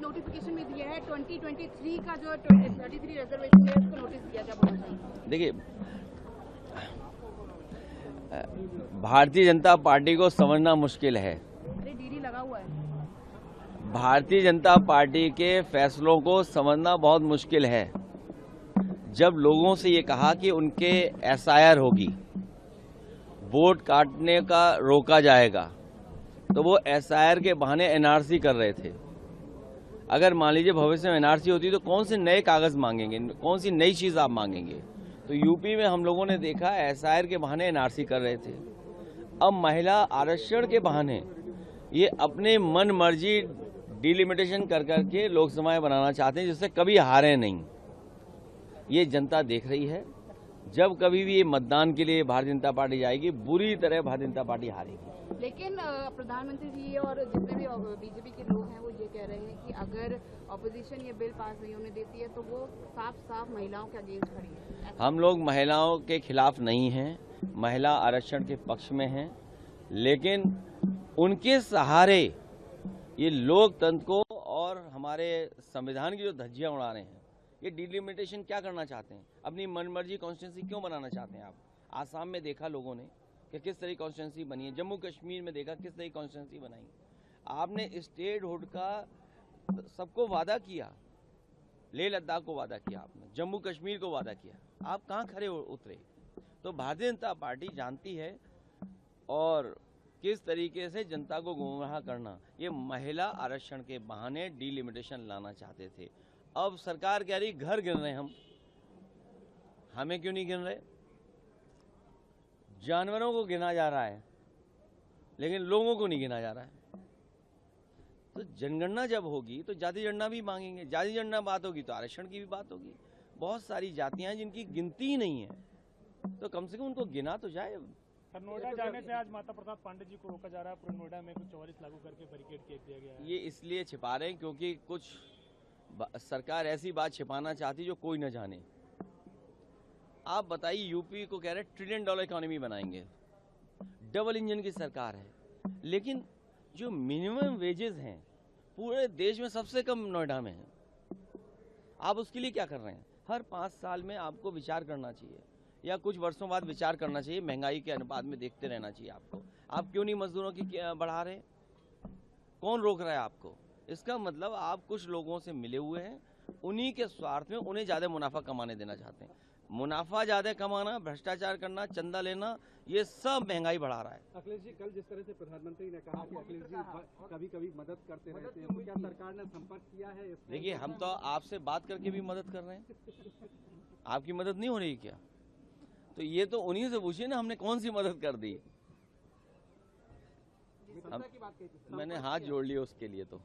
Notification में दिया है 2023 का जो 33 रिजर्वेशन है उसको नोटिस दिया जाए। देखिए, भारतीय जनता पार्टी को समझना मुश्किल है। अरे डीडी लगा हुआ है। भारतीय जनता पार्टी के फैसलों को समझना बहुत मुश्किल है। जब लोगों से ये कहा कि उनके एसआईआर होगी, वोट काटने का रोका जाएगा, तो वो एसआईआर के बहाने एनआरसी कर रहे थे। अगर मान लीजिए भविष्य में एनआरसी होती तो कौन से नए कागज मांगेंगे, कौन सी नई चीज आप मांगेंगे? तो यूपी में हम लोगों ने देखा एसआईआर के बहाने एनआरसी कर रहे थे। अब महिला आरक्षण के बहाने ये अपने मन मर्जी डिलिमिटेशन कर करके लोकसभाएं बनाना चाहते हैं, जिससे कभी हारे नहीं। ये जनता देख रही है। जब कभी भी ये मतदान के लिए भारतीय जनता पार्टी जाएगी, बुरी तरह भारतीय जनता पार्टी हारेगी। लेकिन प्रधानमंत्री जी और जितने भी बीजेपी के लोग हैं वो ये कह रहे हैं कि अगर ऑपोजिशन ये बिल पास नहीं होने देती है तो वो साफ साफ महिलाओं के अगेंस्ट खड़ी है। हम लोग महिलाओं के खिलाफ नहीं हैं, महिला आरक्षण के पक्ष में हैं, लेकिन उनके सहारे ये लोकतंत्र को और हमारे संविधान की जो धज्जियां उड़ा रहे हैं, ये डिलिमिटेशन क्या करना चाहते हैं? अपनी मनमर्जी कॉन्स्टिट्यूंसी क्यों बनाना चाहते हैं आप? आसाम में देखा लोगों ने कि किस तरह की कॉन्स्टिट्यूंसी बनी है, जम्मू कश्मीर में देखा किस तरह की कॉन्स्टिट्यूंसी बनाई। आपने स्टेटहुड का सबको वादा किया, लेह लद्दाख को वादा किया, आपने जम्मू कश्मीर को वादा किया, आप कहाँ खड़े उतरे? तो भारतीय जनता पार्टी जानती है और किस तरीके से जनता को गुमराह करना। ये महिला आरक्षण के बहाने डिलिमिटेशन लाना चाहते थे। अब सरकार कह रही घर गिन रहे, हमें क्यों नहीं गिन रहे? जानवरों को गिना जा रहा है, लेकिन लोगों को नहीं गिना जा रहा है। तो जनगणना जब होगी तो जाति जनगणना भी मांगेंगे, जाति जनगणना बात होगी तो आरक्षण की भी बात होगी। बहुत सारी जातियां हैं जिनकी गिनती ही नहीं है, तो कम से कम उनको गिना तो जाए। सर, नोएडा जाने से आज माता प्रसाद पांडे जी को रोका जा रहा है। पूरे नोएडा में कुछ 44 लागू करके बैरिकेड किया गया है। ये इसलिए छिपा रहे हैं क्योंकि कुछ सरकार ऐसी बात छिपाना चाहती जो कोई न जाने। आप बताइए, यूपी को कह रहे हैं $1 ट्रिलियन इकोनॉमी बनाएंगे, डबल इंजन की सरकार है, लेकिन जो मिनिमम वेजेस हैं पूरे देश में सबसे कम नोएडा में है। आप उसके लिए क्या कर रहे हैं? हर 5 साल में आपको विचार करना चाहिए या कुछ वर्षों बाद विचार करना चाहिए, महंगाई के अनुपात में देखते रहना चाहिए आपको। आप क्यों नहीं मजदूरों की बढ़ा रहे? कौन रोक रहा है आपको? इसका मतलब आप कुछ लोगों से मिले हुए हैं, उन्हीं के स्वार्थ में उन्हें ज्यादा मुनाफा कमाने देना चाहते हैं। मुनाफा ज्यादा कमाना, भ्रष्टाचार करना, चंदा लेना, ये सब महंगाई बढ़ा रहा है। अखिलेश जी, कल जिस तरह से प्रधानमंत्री ने कहा कि अखिलेश जी कभी कभी मदद करते रहते हैं, तो क्या सरकार ने संपर्क किया है? देखिए, हम तो आपसे बात करके भी मदद कर रहे हैं, आपकी मदद नहीं हो रही क्या? तो ये तो उन्हीं से पूछिए ना, हमने कौन सी मदद कर दी? मैंने हाथ जोड़ लिया उसके लिए तो